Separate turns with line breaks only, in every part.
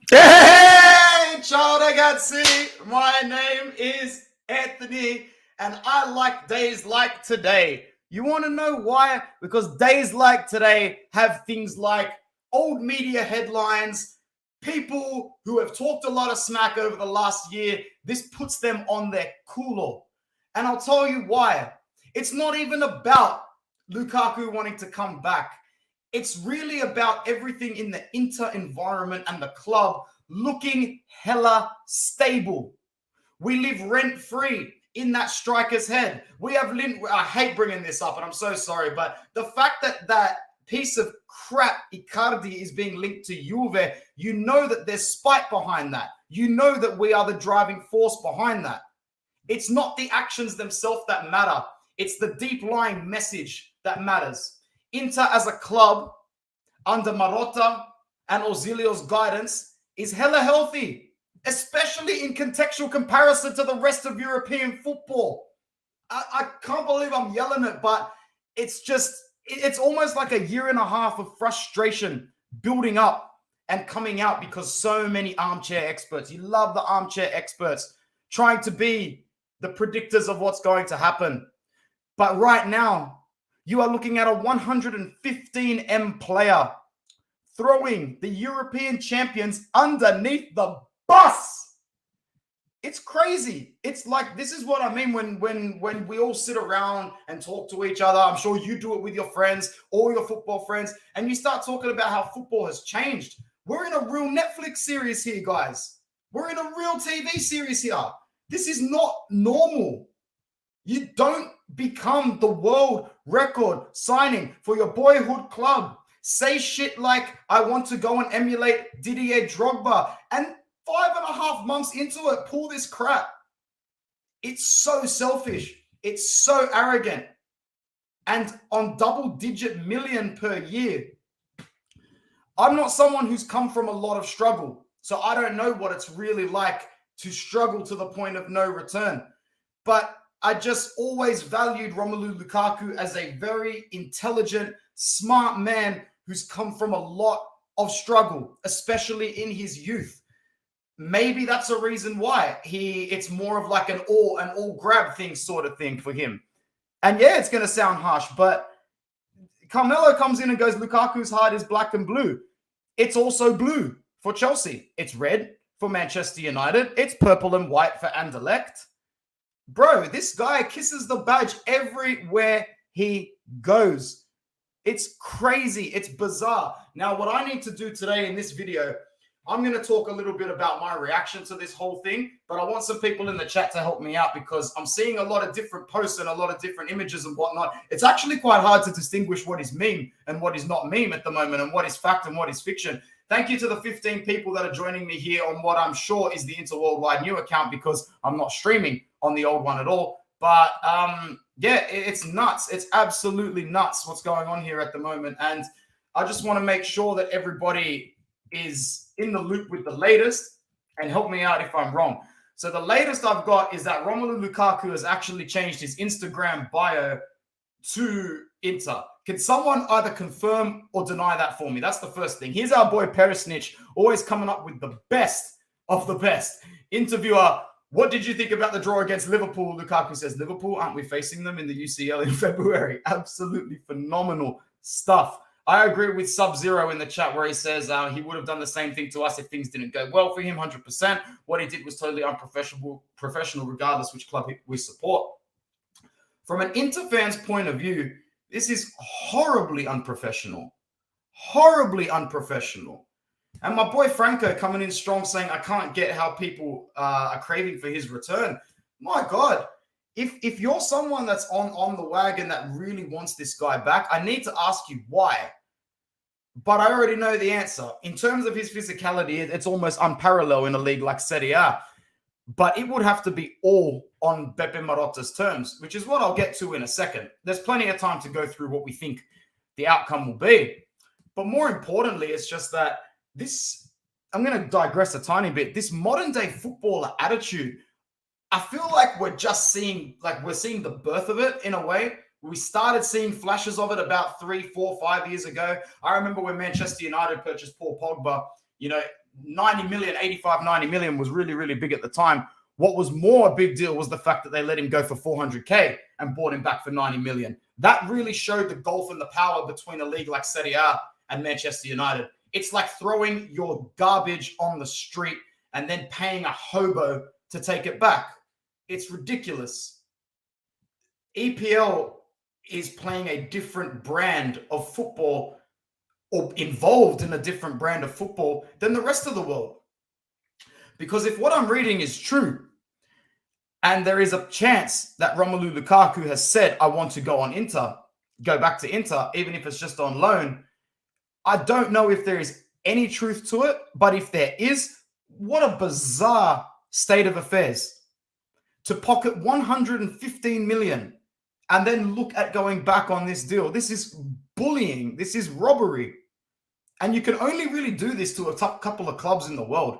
Hey, ciao ragazzi! My name is Anthony, and I like days like today. You want to know why? Because days like today have things like old media headlines, people who have talked a lot of smack over the last year. This puts them on their cooler. And I'll tell you why. It's not even about Lukaku wanting to come back. It's really about everything in the Inter environment and the club looking hella stable. We live rent free in that striker's head. We have I hate bringing this up, and I'm so sorry, but the fact that that piece of crap Icardi is being linked to Juve, you know that there's spite behind that. You know that we are the driving force behind that. It's not the actions themselves that matter. It's the deep lying message that matters. Inter as a club under Marotta and Ozilio's guidance is hella healthy, especially in contextual comparison to the rest of European football. I can't believe I'm yelling it, but it's almost like a year and a half of frustration building up and coming out because so many armchair experts, you love the armchair experts, trying to be the predictors of what's going to happen. But right now, you are looking at a 115M player throwing the European champions underneath the bus. It's crazy. It's like, this is what I mean when we all sit around and talk to each other. I'm sure you do it with your friends, all your football friends, and you start talking about how football has changed. We're in a real Netflix series here, guys. We're in a real TV series here. This is not normal. You don't become the world record signing for your boyhood club. Say shit like, I want to go and emulate Didier Drogba. And 5.5 months into it, pull this crap. It's so selfish. It's so arrogant. And on double-digit million per year. I'm not someone who's come from a lot of struggle. So I don't know what it's really like to struggle to the point of no return. But I just always valued Romelu Lukaku as a very intelligent, smart man who's come from a lot of struggle, especially in his youth. Maybe that's a reason why it's more of like an all grab thing sort of thing for him. And yeah, it's going to sound harsh, but Carmelo comes in and goes, Lukaku's heart is black and blue. It's also blue for Chelsea. It's red for Manchester United. It's purple and white for Anderlecht. Bro, this guy kisses the badge everywhere he goes. It's crazy. It's bizarre. Now, what I need to do today in this video, I'm going to talk a little bit about my reaction to this whole thing, but I want some people in the chat to help me out because I'm seeing a lot of different posts and a lot of different images and whatnot. It's actually quite hard to distinguish what is meme and what is not meme at the moment and what is fact and what is fiction. Thank you to the 15 people that are joining me here on what I'm sure is the Interworldwide new account because I'm not streaming on the old one at all. But yeah, it's nuts. It's absolutely nuts what's going on here at the moment. And I just want to make sure that everybody is in the loop with the latest and help me out if I'm wrong. So the latest I've got is that Romelu Lukaku has actually changed his Instagram bio to Inter. Can someone either confirm or deny that for me? That's the first thing. Here's our boy Perisnich, always coming up with the best of the best. Interviewer, what did you think about the draw against Liverpool? Lukaku says, Liverpool, aren't we facing them in the UCL in February? Absolutely phenomenal stuff. I agree with Sub-Zero in the chat where he says he would have done the same thing to us if things didn't go well for him, 100%. What he did was totally unprofessional, regardless which club we support. From an Inter fan's point of view, this is horribly unprofessional. Horribly unprofessional. And my boy Franco coming in strong saying, I can't get how people are craving for his return. My God, if you're someone that's on the wagon that really wants this guy back, I need to ask you why. But I already know the answer. In terms of his physicality, it's almost unparalleled in a league like Serie A. But it would have to be all on Beppe Marotta's terms, which is what I'll get to in a second. There's plenty of time to go through what we think the outcome will be. But more importantly, it's just that this, I'm going to digress a tiny bit, this modern day footballer attitude, I feel like we're seeing the birth of it in a way. We started seeing flashes of it about 3, 4, 5 years ago. I remember when Manchester United purchased Paul Pogba, 90 million, 85, 90 million was really, really big at the time. What was more a big deal was the fact that they let him go for 400K and bought him back for 90 million. That really showed the gulf and the power between a league like Serie A and Manchester United. It's like throwing your garbage on the street and then paying a hobo to take it back. It's ridiculous. EPL is playing a different brand of football, or involved in a different brand of football than the rest of the world. Because if what I'm reading is true, and there is a chance that Romelu Lukaku has said, I want to go back to Inter, even if it's just on loan, I don't know if there is any truth to it, but if there is, what a bizarre state of affairs. To pocket 115 million and then look at going back on this deal. This is bullying. This is robbery. And you can only really do this to a couple of clubs in the world.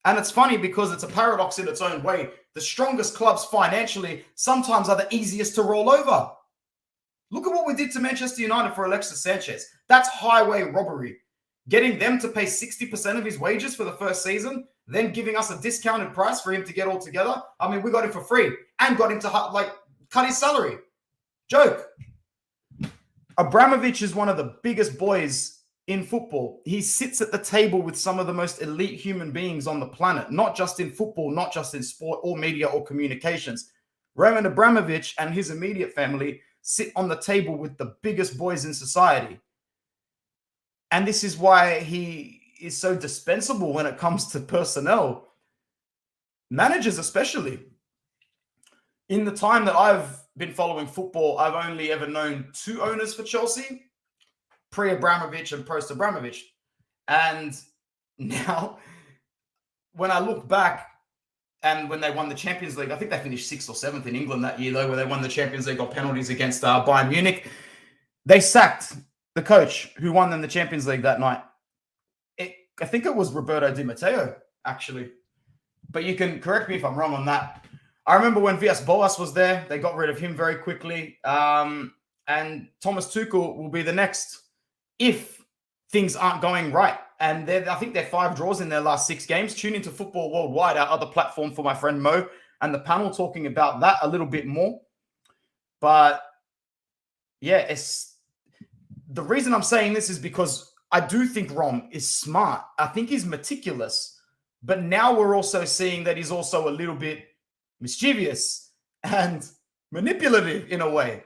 And it's funny because it's a paradox in its own way. The strongest clubs financially sometimes are the easiest to roll over. Look at what we did to Manchester United for Alexis Sanchez. That's highway robbery. Getting them to pay 60% of his wages for the first season, then giving us a discounted price for him to get all together. I mean, we got him for free and got him to cut his salary. Joke. Abramovich is one of the biggest boys in football. He sits at the table with some of the most elite human beings on the planet, not just in football, not just in sport or media or communications. Roman Abramovich and his immediate family sit on the table with the biggest boys in society. And this is why he is so dispensable when it comes to personnel. Managers especially. In the time that I've been following football, I've only ever known two owners for Chelsea, pre-Abramovich and post-Abramovich. And now, when I look back, and when they won the Champions League, I think they finished 6th or 7th in England that year, though, where they won the Champions League on penalties against Bayern Munich. They sacked the coach who won them the Champions League that night. I think it was Roberto Di Matteo, actually. But you can correct me if I'm wrong on that. I remember when Villas-Boas was there, they got rid of him very quickly. And Thomas Tuchel will be the next if things aren't going right. And I think they're 5 draws in their last 6 games. Tune into Football Worldwide, our other platform, for my friend Mo and the panel talking about that a little bit more. But yeah, the reason I'm saying this is because I do think Rom is smart. I think he's meticulous. But now we're also seeing that he's also a little bit mischievous and manipulative in a way.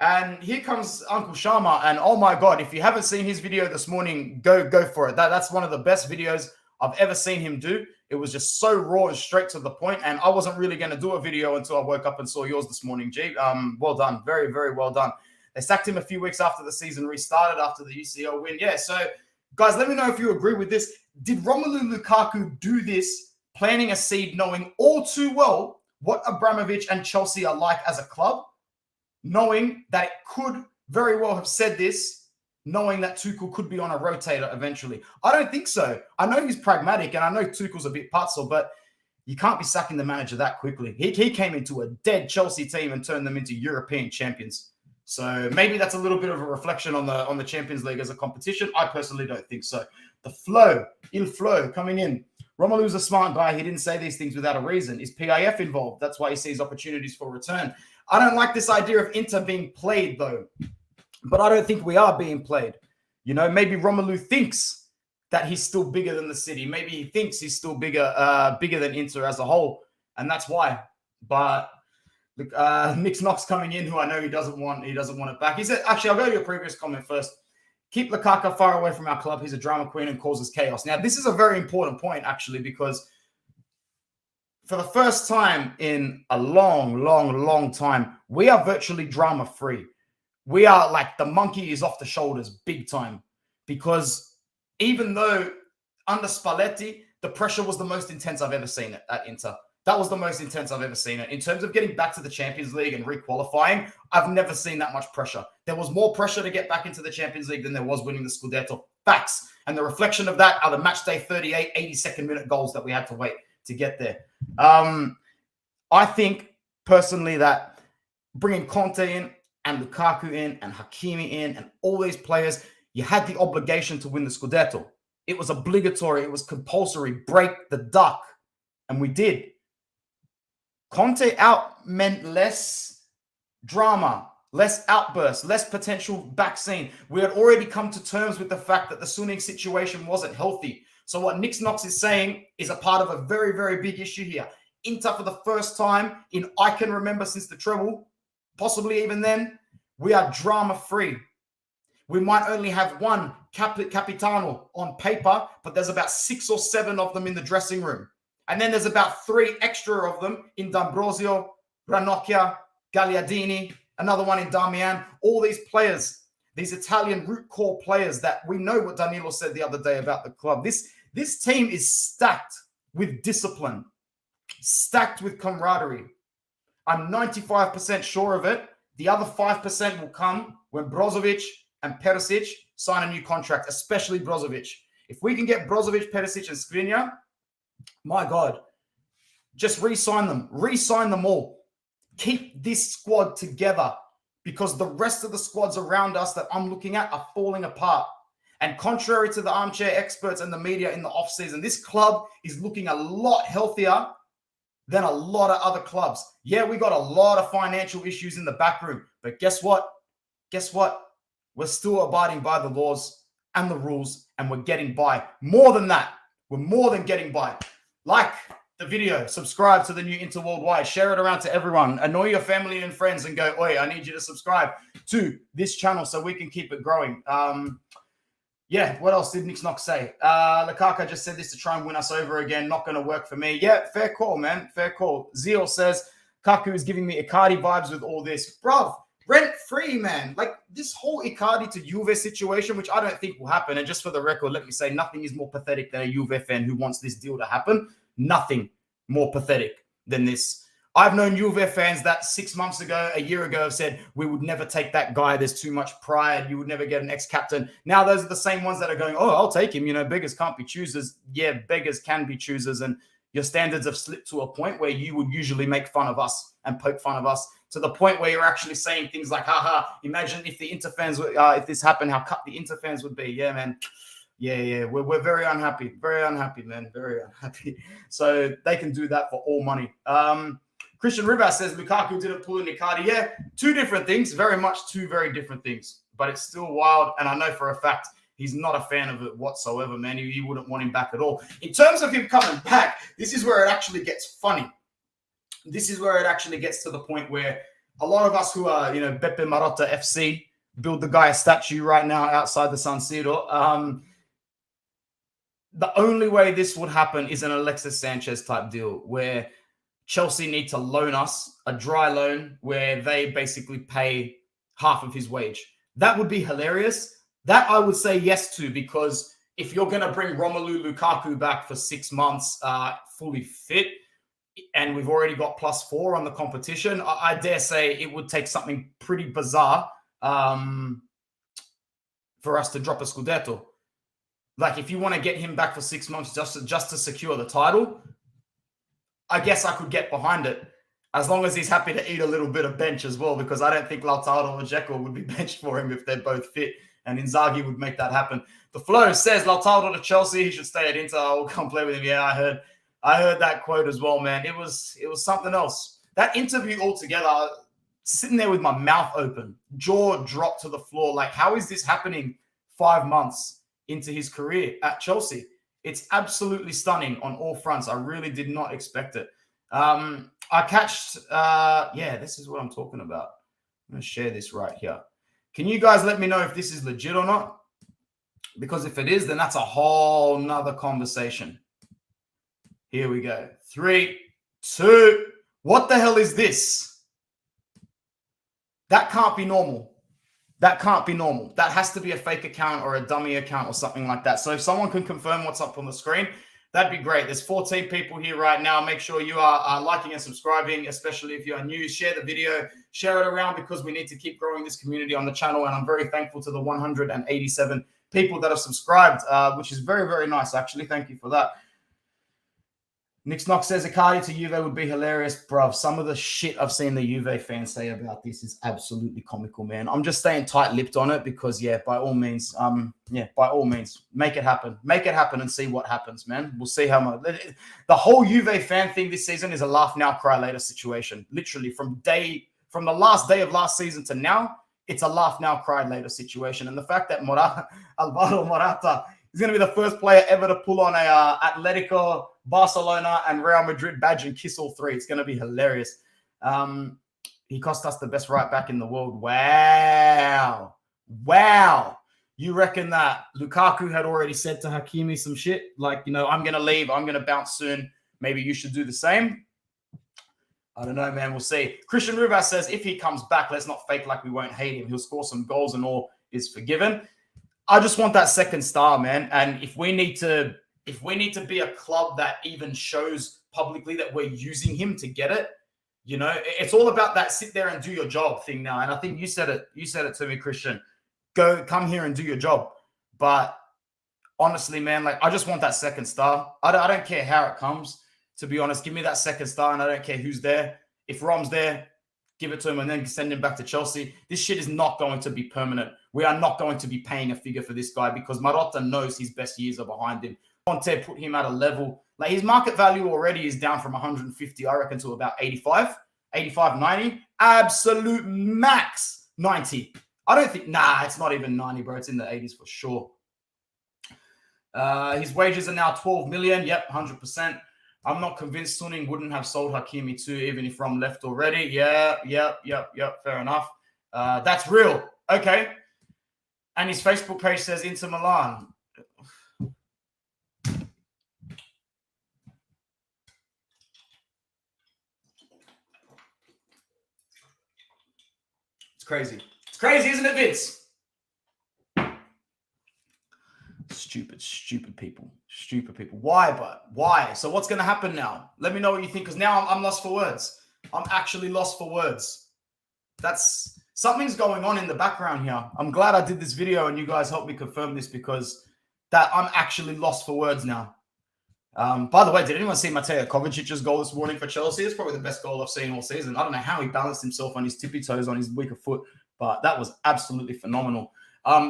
And here comes Uncle Sharma, and oh my God, if you haven't seen his video this morning, go for it. That's one of the best videos I've ever seen him do. It was just so raw and straight to the point, and I wasn't really going to do a video until I woke up and saw yours this morning, G. Well done. Very, very well done. They sacked him a few weeks after the season restarted after the UCL win. Yeah, so guys, let me know if you agree with this. Did Romelu Lukaku do this planting a seed knowing all too well what Abramovich and Chelsea are like as a club? Knowing that it could very well have said this, knowing that Tuchel could be on a rotator eventually. I don't think so. I know he's pragmatic, and I know Tuchel's a bit putzel, but you can't be sacking the manager that quickly. He came into a dead Chelsea team and turned them into European champions. So maybe that's a little bit of a reflection on the Champions League as a competition. I personally don't think so. The flow, Il Flow coming in. Romelu's a smart guy. He didn't say these things without a reason. Is PIF involved? That's why he sees opportunities for return. I don't like this idea of Inter being played, though. But I don't think we are being played. You know, maybe Romelu thinks that he's still bigger than the city. Maybe he thinks he's still bigger than Inter as a whole. And that's why. But look, Nick Knox coming in, who I know he doesn't want it back. He said, actually, I'll go to your previous comment first. Keep Lukaku far away from our club. He's a drama queen and causes chaos. Now, this is a very important point, actually, because for the first time in a long time, we are virtually drama-free. We are like the monkey is off the shoulders big time, because even though under Spalletti, the pressure was the most intense I've ever seen it at Inter. That was the most intense I've ever seen it. In terms of getting back to the Champions League and re-qualifying, I've never seen that much pressure. There was more pressure to get back into the Champions League than there was winning the Scudetto. Facts. And the reflection of that are the match day 38, 82nd minute goals that we had to wait to get there. I think personally that bringing Conte in and Lukaku in and Hakimi in and all these players, you had the obligation to win the Scudetto. It was obligatory. It was compulsory. Break the duck. And we did. Conte out meant less drama, less outbursts, less potential backscene. We had already come to terms with the fact that the Suning situation wasn't healthy. So what Nick Knox is saying is a part of a very, very big issue here. Inter, for the first time in I can remember since the treble, possibly even then, we are drama-free. We might only have one capitano on paper, but there's about 6 or 7 of them in the dressing room. And then there's about 3 extra of them in D'Ambrosio, Ranocchia, Gagliardini, another one in Damian. All these players, these Italian root core players that we know what Danilo said the other day about the club. This team is stacked with discipline, stacked with camaraderie. I'm 95% sure of it. The other 5% will come when Brozovic and Perisic sign a new contract, especially Brozovic. If we can get Brozovic, Perisic, and Skriniar, my God, just re-sign them. Re-sign them all. Keep this squad together because the rest of the squads around us that I'm looking at are falling apart. And contrary to the armchair experts and the media in the offseason, this club is looking a lot healthier than a lot of other clubs. Yeah, we got a lot of financial issues in the back room, but guess what? Guess what? We're still abiding by the laws and the rules, and we're getting by. More than that, we're more than getting by. Like the video, subscribe to the new Inter Worldwide, share it around to everyone, annoy your family and friends and go, oi, I need you to subscribe to this channel so we can keep it growing. Yeah, what else did Nick Knox say? Lukaku just said this to try and win us over again. Not going to work for me. Yeah, fair call, man. Fair call. Zeal says, Kaku is giving me Icardi vibes with all this. Bruv, rent-free, man. Like, this whole Icardi to Juve situation, which I don't think will happen. And just for the record, let me say, nothing is more pathetic than a Juve fan who wants this deal to happen. Nothing more pathetic than this. I've known Juve fans that 6 months ago, a year ago, have said, we would never take that guy. There's too much pride. You would never get an ex-captain. Now those are the same ones that are going, oh, I'll take him. You know, beggars can't be choosers. Yeah, beggars can be choosers. And your standards have slipped to a point where you would usually make fun of us and poke fun of us to the point where you're actually saying things like, haha, imagine if the Inter fans, if this happened, how cut the Inter fans would be. Yeah, man. Yeah. We're very unhappy. Very unhappy, man. Very unhappy. So they can do that for all money. Christian Rivas says Lukaku didn't pull in Icardi. Yeah, 2 different things. Very much 2 very different things. But it's still wild. And I know for a fact he's not a fan of it whatsoever, man. He wouldn't want him back at all. In terms of him coming back, this is where it actually gets funny. This is where it actually gets to the point where a lot of us who are, Beppe Marotta FC, build the guy a statue right now outside the San Siro. The only way this would happen is an Alexis Sanchez type deal where Chelsea need to loan us a dry loan where they basically pay half of his wage. That would be hilarious. That I would say yes to, because if you're going to bring Romelu Lukaku back for 6 months fully fit, and we've already got +4 on the competition, I dare say it would take something pretty bizarre for us to drop a Scudetto. Like, if you want to get him back for 6 months just to secure the title, I guess I could get behind it, as long as he's happy to eat a little bit of bench as well, because I don't think Lautaro or Dzeko would be benched for him if they're both fit, and Inzaghi would make that happen. The Flow says Lautaro to Chelsea, he should stay at Inter. I'll come play with him. Yeah, I heard that quote as well, man. It was something else. That interview altogether, sitting there with my mouth open, jaw dropped to the floor. Like, how is this happening 5 months into his career at Chelsea? It's absolutely stunning on all fronts. I really did not expect it. I catched, this is what I'm talking about. I'm going to share this right here. Can you guys let me know if this is legit or not? Because if it is, then that's a whole nother conversation. Here we go. 3, 2. What the hell is this? That can't be normal. That can't be normal. That has to be a fake account or a dummy account or something like that. So if someone can confirm what's up on the screen, that'd be great. There's 14 people here right now. Make sure you are liking and subscribing, especially if you are new. Share the video, share it around, because we need to keep growing this community on the channel. And I'm very thankful to the 187 people that have subscribed, which is very, very nice, actually. Thank you for that. Nick Knox says Icardi to Juve would be hilarious, bruv. Some of the shit I've seen the Juve fans say about this is absolutely comical, man. I'm just staying tight-lipped on it because, yeah, by all means, make it happen. Make it happen and see what happens, man. We'll see how much. The whole Juve fan thing this season is a laugh now, cry later situation. Literally, from the last day of last season to now, it's a laugh now, cry later situation. And the fact that Alvaro Morata is going to be the first player ever to pull on a Atletico, Barcelona, and Real Madrid badge and kiss all three. It's going to be hilarious. He cost us the best right back in the world. Wow. You reckon that Lukaku had already said to Hakimi some shit? Like, I'm going to leave. I'm going to bounce soon. Maybe you should do the same. I don't know, man. We'll see. Christian Rivas says, if he comes back, let's not fake like we won't hate him. He'll score some goals and all is forgiven. I just want that second star, man. And if we need to be a club that even shows publicly that we're using him to get it, it's all about that sit there and do your job thing now. And I think you said it to me, Christian. Come here and do your job. But honestly, man, like I just want that second star. I don't care how it comes, to be honest. Give me that second star and I don't care who's there. If Rom's there, give it to him and then send him back to Chelsea. This shit is not going to be permanent. We are not going to be paying a figure for this guy because Marotta knows his best years are behind him. Conte put him at a level. Like his market value already is down from 150, I reckon, to about 85, 90. Absolute max 90. I don't think, it's not even 90, bro. It's in the 80s for sure. His wages are now 12 million. Yep, 100%. I'm not convinced Suning wouldn't have sold Hakimi too, even if Rom left already. Yep. Fair enough. That's real. Okay. And his Facebook page says Inter Milan. It's crazy. It's crazy, isn't it, Vince? Stupid people. Why? So what's going to happen now? Let me know what you think, because now I'm lost for words. I'm actually lost for words. Something's going on in the background here. I'm glad I did this video and you guys helped me confirm this because I'm actually lost for words now. By the way, did anyone see Mateo Kovacic's goal this morning for Chelsea? It's probably the best goal I've seen all season. I don't know how he balanced himself on his tippy toes on his weaker foot, but that was absolutely phenomenal.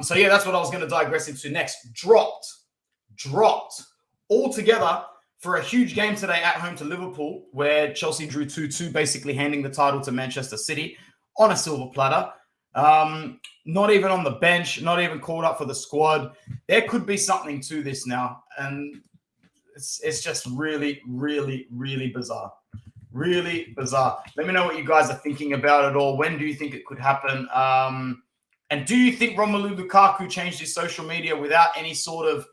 So yeah, that's what I was going to digress into next. Dropped all together for a huge game today at home to Liverpool, where Chelsea drew 2-2, basically handing the title to Manchester City on a silver platter. Not even on the bench, not even called up for the squad. There could be something to this now, and it's just really, really, really bizarre. Really bizarre. Let me know what you guys are thinking about it all. When do you think it could happen? And do you think Romelu Lukaku changed his social media without any sort of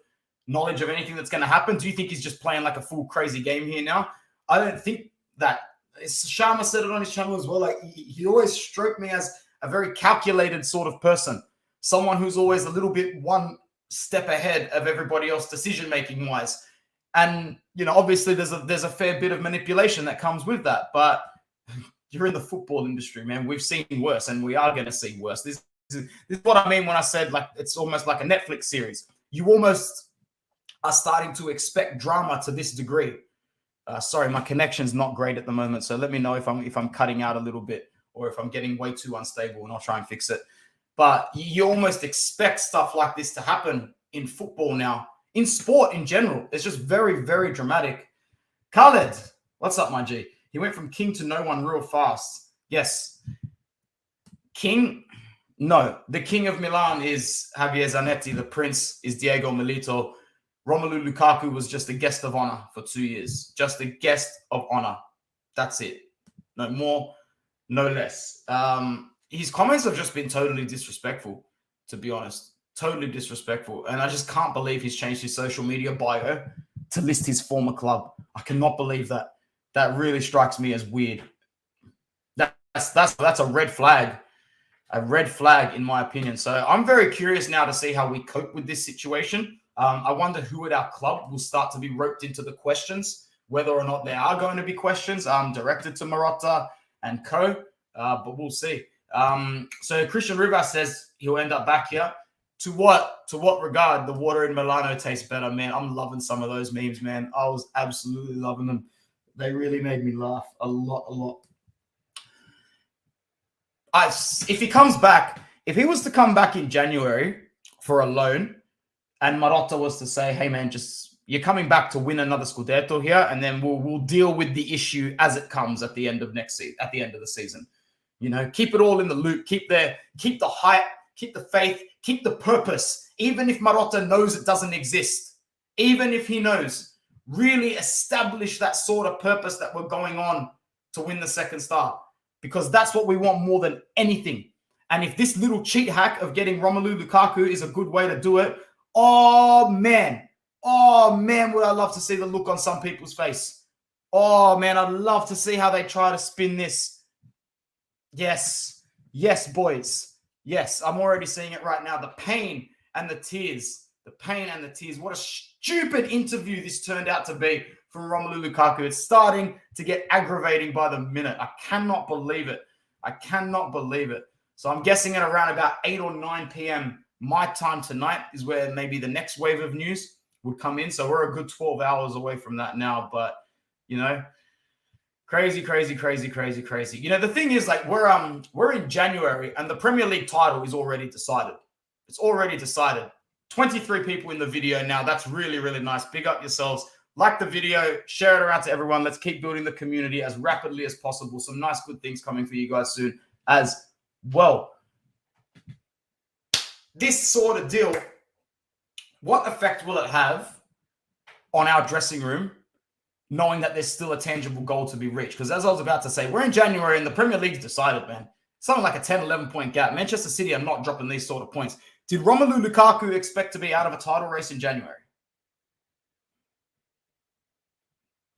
knowledge of anything that's going to happen? Do you think he's just playing like a full crazy game here now? I don't think that. Sharma said it on his channel as well. Like he always struck me as a very calculated sort of person. Someone who's always a little bit one step ahead of everybody else decision-making wise. And, obviously there's a fair bit of manipulation that comes with that. But you're in the football industry, man. We've seen worse and we are going to see worse. This is what I mean when I said like it's almost like a Netflix series. You almost are starting to expect drama to this degree. Sorry, my connection's not great at the moment, so let me know if I'm cutting out a little bit or if I'm getting way too unstable, and I'll try and fix it. But you almost expect stuff like this to happen in football now, in sport in general. It's just very, very dramatic. Khaled, what's up, my G? He went from king to no one real fast. Yes. King? No. The king of Milan is Javier Zanetti. The prince is Diego Milito. Romelu Lukaku was just a guest of honor for 2 years. Just a guest of honor. That's it. No more, no less. His comments have just been totally disrespectful, to be honest. Totally disrespectful. And I just can't believe he's changed his social media bio to list his former club. I cannot believe that. That really strikes me as weird. That's a red flag. A red flag, in my opinion. So I'm very curious now to see how we cope with this situation. I wonder who at our club will start to be roped into the questions, whether or not there are going to be questions directed to Marotta and co. But we'll see. So Christian Rivas says he'll end up back here. To what regard? The water in Milano tastes better, man. I'm loving some of those memes, man. I was absolutely loving them. They really made me laugh a lot. If he comes back, if he was to come back in January for a loan, and Marotta was to say, "Hey, man, just you're coming back to win another Scudetto here, and then we'll deal with the issue as it comes at the end of next season, at the end of the season. You know, keep it all in the loop, keep the hype, keep the faith, keep the purpose, even if Marotta knows it doesn't exist, even if he knows, really establish that sort of purpose that we're going on to win the second star, because that's what we want more than anything. And if this little cheat hack of getting Romelu Lukaku is a good way to do it, oh man, would I love to see the look on some people's face. Oh man, I'd love to see how they try to spin this. Yes, boys. Yes, I'm already seeing it right now. The pain and the tears. What a stupid interview this turned out to be from Romelu Lukaku. It's starting to get aggravating by the minute. I cannot believe it. So I'm guessing at around about 8 or 9 p.m. my time tonight is where maybe the next wave of news would come in. So we're a good 12 hours away from that now. But, you know, crazy. You know, the thing is, like, we're in January and the Premier League title is already decided. It's already decided. 23 people in the video now. That's really, really nice. Big up yourselves. Like the video, share it around to everyone. Let's keep building the community as rapidly as possible. Some nice, good things coming for you guys soon as well. This sort of deal, what effect will it have on our dressing room, knowing that there's still a tangible goal to be reached? Because as I was about to say, we're in January and the Premier League's decided, man. Something like a 10, 11-point gap. Manchester City are not dropping these sort of points. Did Romelu Lukaku expect to be out of a title race in January?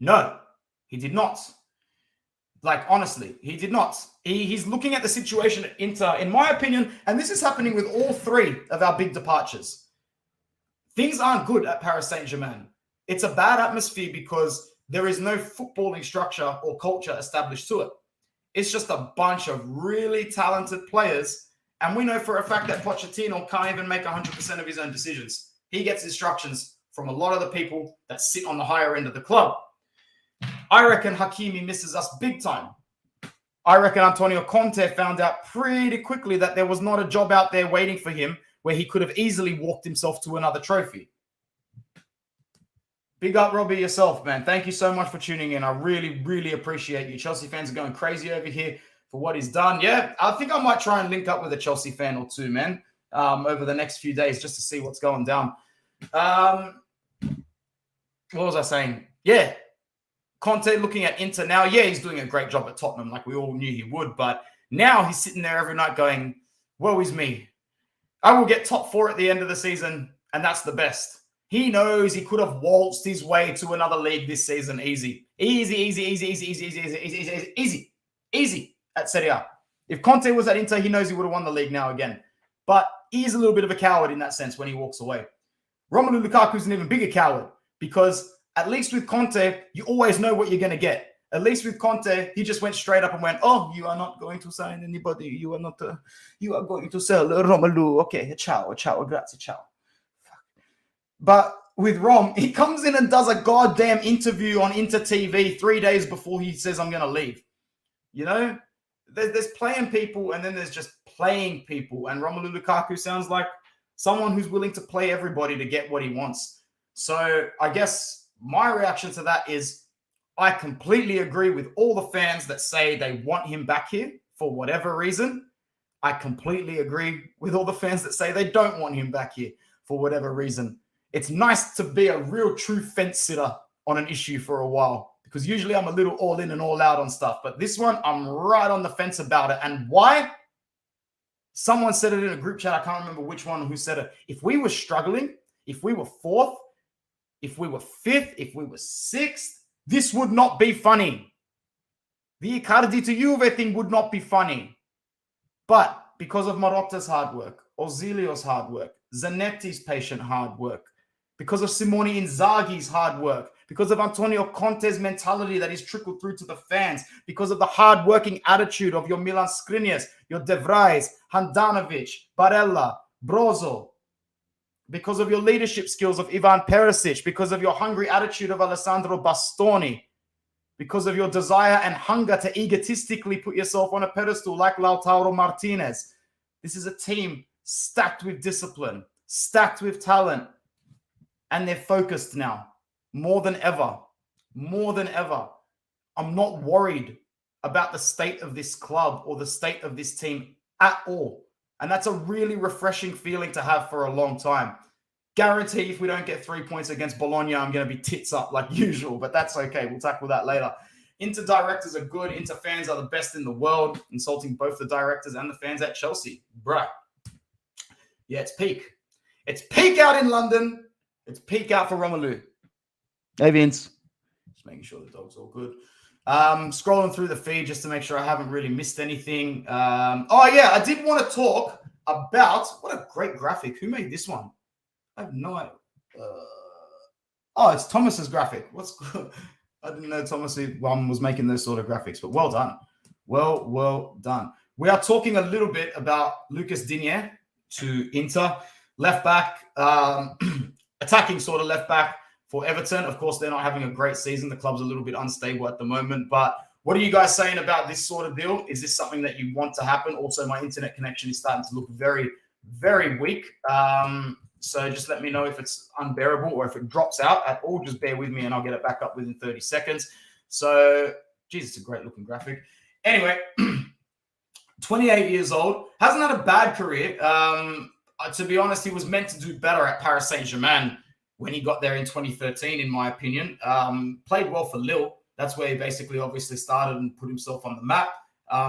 No, he did not. Like, honestly, he did not. He's looking at the situation at Inter, in my opinion, and this is happening with all three of our big departures. Things aren't good at Paris Saint-Germain. It's a bad atmosphere because there is no footballing structure or culture established to it. It's just a bunch of really talented players, and we know for a fact that Pochettino can't even make 100% of his own decisions. He gets instructions from a lot of the people that sit on the higher end of the club. I reckon Hakimi misses us big time. I reckon Antonio Conte found out pretty quickly that there was not a job out there waiting for him where he could have easily walked himself to another trophy. Big up, Robbie, yourself, man. Thank you so much for tuning in. I really, really appreciate you. Chelsea fans are going crazy over here for what he's done. Yeah, I think I might try and link up with a Chelsea fan or two, man, over the next few days just to see what's going down. What was I saying? Yeah. Conte looking at Inter now. Yeah, he's doing a great job at Tottenham like we all knew he would. But now he's sitting there every night going, woe is me. I will get top 4 at the end of the season, and that's the best. He knows he could have waltzed his way to another league this season easy. Easy at Serie A. If Conte was at Inter, he knows he would have won the league now again. But he is a little bit of a coward in that sense when he walks away. Romelu Lukaku is an even bigger coward because at least with Conte, you always know what you're going to get. At least with Conte, he just went straight up and went, oh, you are not going to sign anybody. You are going to sell Romelu. Okay, ciao, grazie, ciao. But with Rom, he comes in and does a goddamn interview on Inter TV 3 days before he says, I'm going to leave. You know, there's playing people and then there's just playing people. And Romelu Lukaku sounds like someone who's willing to play everybody to get what he wants. So I guess my reaction to that is I completely agree with all the fans that say they want him back here for whatever reason. I completely agree with all the fans that say they don't want him back here for whatever reason. It's nice to be a real true fence sitter on an issue for a while because usually I'm a little all in and all out on stuff. But this one, I'm right on the fence about it. And why? Someone said it in a group chat. I can't remember which one who said it. If we were struggling, if we were 4th, if we were 5th, if we were 6th, this would not be funny. The Icardi to Juve thing would not be funny. But because of Marotta's hard work, Ozilio's hard work, Zanetti's patient hard work, because of Simone Inzaghi's hard work, because of Antonio Conte's mentality that is trickled through to the fans, because of the hard-working attitude of your Milan Skriniars, your De Vries, Handanovic, Barella, Brozo, because of your leadership skills of Ivan Perisic, because of your hungry attitude of Alessandro Bastoni, because of your desire and hunger to egotistically put yourself on a pedestal like Lautaro Martinez. This is a team stacked with discipline, stacked with talent, and they're focused now more than ever. More than ever. I'm not worried about the state of this club or the state of this team at all. And that's a really refreshing feeling to have for a long time. Guarantee if we don't get 3 points against Bologna, I'm going to be tits up like usual, but that's okay. We'll tackle that later. Inter directors are good. Inter fans are the best in the world, insulting both the directors and the fans at Chelsea. Bruh. Yeah, it's peak. It's peak out in London. It's peak out for Romelu. Hey, Vince. Just making sure the dog's all good. Scrolling through the feed just to make sure I haven't really missed anything. Oh, yeah, I did want to talk about... What a great graphic. Who made this one? I have no idea. Oh, it's Thomas's graphic. What's good? I didn't know Thomas was making those sort of graphics, but well done. Well done. We are talking a little bit about Lucas Digne to Inter. Left back, attacking sort of left back for Everton. Of course, they're not having a great season. The club's a little bit unstable at the moment. But what are you guys saying about this sort of deal? Is this something that you want to happen? Also, my internet connection is starting to look very, very weak. So just let me know if it's unbearable or if it drops out at all. Just bear with me and I'll get it back up within 30 seconds. So, geez, it's a great looking graphic. Anyway, 28 years old. Hasn't had a bad career. To be honest, he was meant to do better at Paris Saint-Germain when he got there in 2013, in my opinion. Played well for Lille. That's where he basically obviously started and put himself on the map.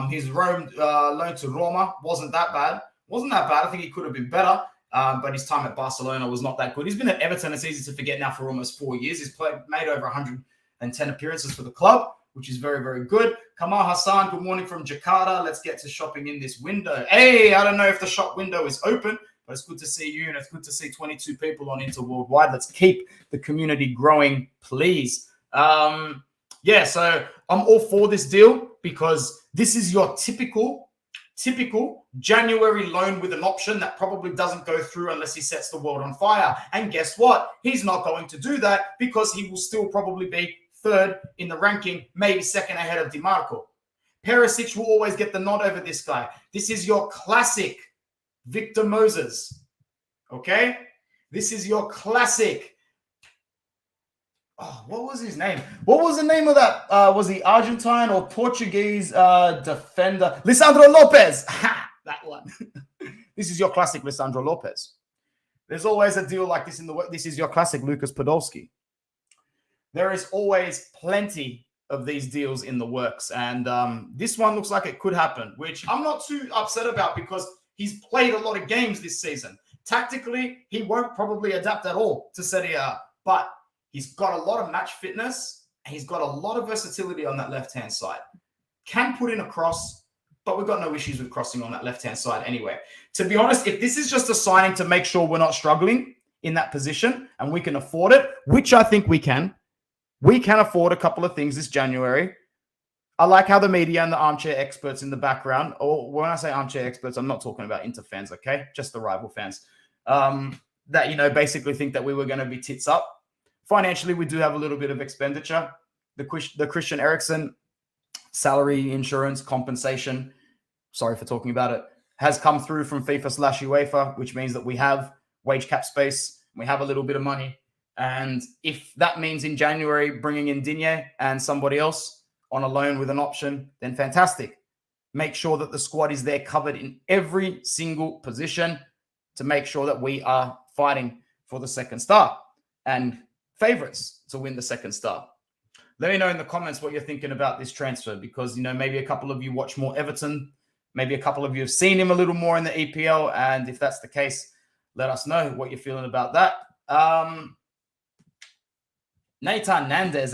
His loan to Roma wasn't that bad. I think he could have been better. But his time at Barcelona was not that good. He's been at Everton. It's easy to forget now for almost 4 years. He's made over 110 appearances for the club, which is very, very good. Kamal Hassan, good morning from Jakarta. Let's get to shopping in this window. Hey, I don't know if the shop window is open, but it's good to see you, and it's good to see 22 people on Inter Worldwide. Let's keep the community growing, please. Yeah, so I'm all for this deal because this is your typical January loan with an option that probably doesn't go through unless he sets the world on fire. And guess what? He's not going to do that because he will still probably be third in the ranking, maybe second ahead of DiMarco. Perisic will always get the nod over this guy. This is your classic Victor Moses. Okay? This is your classic. Oh, what was his name? What was the name of that? Was he Argentine or Portuguese defender? Lisandro Lopez. Ha! That one. This is your classic Lisandro Lopez. There's always a deal like this in the world. This is your classic Lucas Podolski. There is always plenty of these deals in the works. And this one looks like it could happen, which I'm not too upset about because he's played a lot of games this season. Tactically, he won't probably adapt at all to Serie A, but he's got a lot of match fitness and he's got a lot of versatility on that left-hand side. Can put in a cross, but we've got no issues with crossing on that left-hand side anyway. To be honest, if this is just a signing to make sure we're not struggling in that position and we can afford it, which I think we can afford a couple of things this January. I like how the media and the armchair experts in the background, or when I say armchair experts, I'm not talking about Inter fans, okay? Just the rival fans, that, you know, basically think that we were going to be tits up. Financially, we do have a little bit of expenditure. The Christian Eriksen salary, insurance, compensation, sorry for talking about it, has come through from FIFA/UEFA, which means that we have wage cap space. We have a little bit of money. And if that means in January bringing in Digne and somebody else on a loan with an option, then fantastic. Make sure that the squad is there covered in every single position to make sure that we are fighting for the second star and favorites to win the second star. Let me know in the comments what you're thinking about this transfer because, you know, maybe a couple of you watch more Everton. Maybe a couple of you have seen him a little more in the EPL. And if that's the case, let us know what you're feeling about that. Nathan Nandez,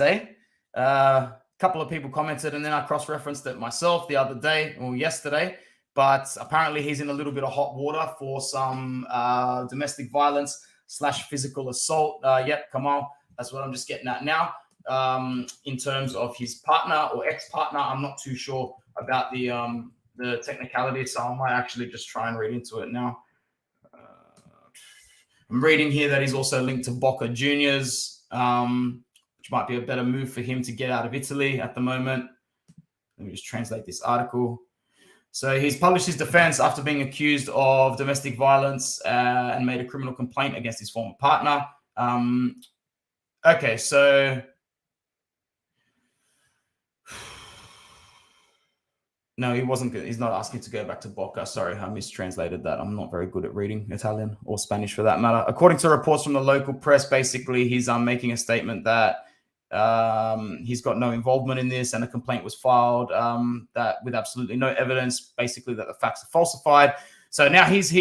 a couple of people commented and then I cross-referenced it myself the other day or yesterday. But apparently he's in a little bit of hot water for some domestic violence / physical assault. Yep, come on. That's what I'm just getting at now. In terms of his partner or ex-partner, I'm not too sure about the technicality, so I might actually just try and read into it now. I'm reading here that he's also linked to Boca Juniors, which might be a better move for him to get out of Italy at the moment. Let me just translate this article. So he's published his defense after being accused of domestic violence and made a criminal complaint against his former partner. Okay, so no, he wasn't good. He's not asking to go back to Boca. Sorry, I mistranslated that. I'm not very good at reading Italian or Spanish for that matter. According to reports from the local press, basically he's making a statement that he's got no involvement in this, and a complaint was filed that with absolutely no evidence, basically that the facts are falsified. So now he's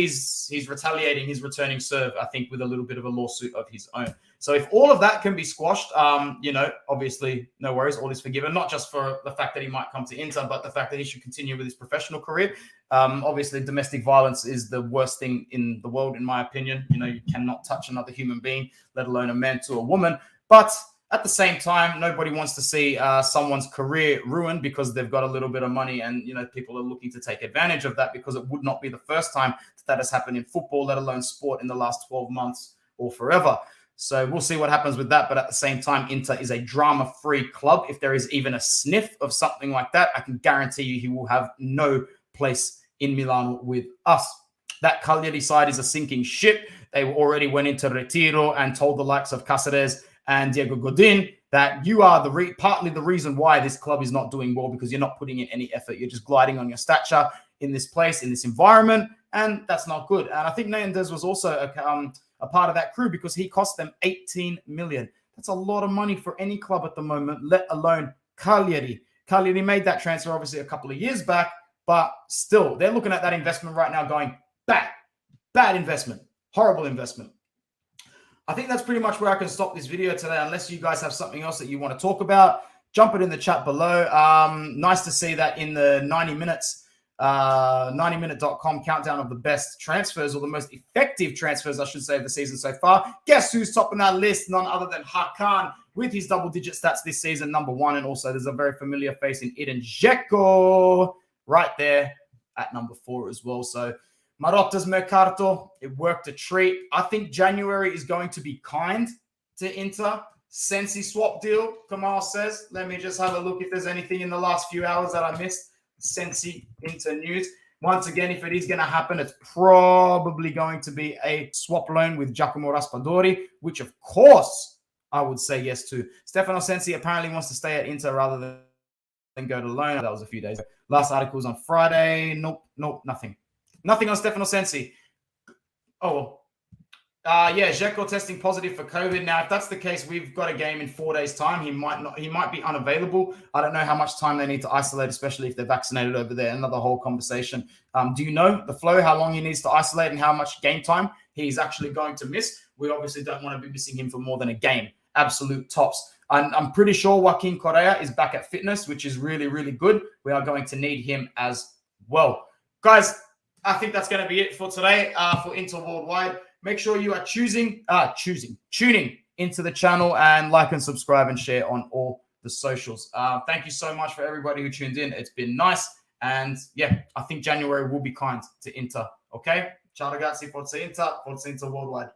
retaliating, he's returning serve, I think, with a little bit of a lawsuit of his own. So if all of that can be squashed, obviously no worries, all is forgiven, not just for the fact that he might come to Inter, but the fact that he should continue with his professional career. Obviously, domestic violence is the worst thing in the world, in my opinion. You cannot touch another human being, let alone a man to a woman. But at the same time, nobody wants to see someone's career ruined because they've got a little bit of money, and people are looking to take advantage of that, because it would not be the first time that has happened in football, let alone sport, in the last 12 months or forever. So we'll see what happens with that. But at the same time, Inter is a drama-free club. If there is even a sniff of something like that, I can guarantee you he will have no place in Milan with us. That Cagliari side is a sinking ship. They already went into Retiro and told the likes of Cáceres and Diego Godin that you are partly the reason why this club is not doing well, because you're not putting in any effort. You're just gliding on your stature in this place, in this environment, and that's not good. And I think Neandez was also a part of that crew, because he cost them 18 million. That's a lot of money for any club at the moment, let alone Cagliari. Cagliari made that transfer obviously a couple of years back, but still, they're looking at that investment right now going, bad investment, horrible investment. I think that's pretty much where I can stop this video today, unless you guys have something else that you want to talk about. Jump it in the chat below. Nice to see that in the 90 minutes, 90minute.com countdown of the best transfers, or the most effective transfers, I should say, of the season so far. Guess who's topping that list? None other than Hakan, with his double-digit stats this season, number one. And also there's a very familiar face in Edin Dzeko right there at number 4 as well. So Marotta's Mercato, it worked a treat. I think January is going to be kind to Inter. Sensi swap deal, Kamal says. Let me just have a look if there's anything in the last few hours that I missed. Sensi Inter news. Once again, if it is going to happen, it's probably going to be a swap loan with Giacomo Raspadori, which of course I would say yes to. Stefano Sensi apparently wants to stay at Inter rather than go to loan. That was a few days ago. Last article was on Friday. Nope, nothing. Nothing on Stefano Sensi. Oh, yeah, Dzeko testing positive for COVID. Now, if that's the case, we've got a game in 4 days' time. He might be unavailable. I don't know how much time they need to isolate, especially if they're vaccinated over there. Another whole conversation. Do you know the flow, how long he needs to isolate and how much game time he's actually going to miss? We obviously don't want to be missing him for more than a game. Absolute tops. I'm pretty sure Joaquin Correa is back at fitness, which is really, really good. We are going to need him as well. Guys, I think that's going to be it for today for Inter Worldwide. Make sure you are tuning into the channel, and like and subscribe and share on all the socials. Thank you so much for everybody who tuned in. It's been nice. And yeah, I think January will be kind to Inter. Okay? Ciao ragazzi, Forza Inter Worldwide.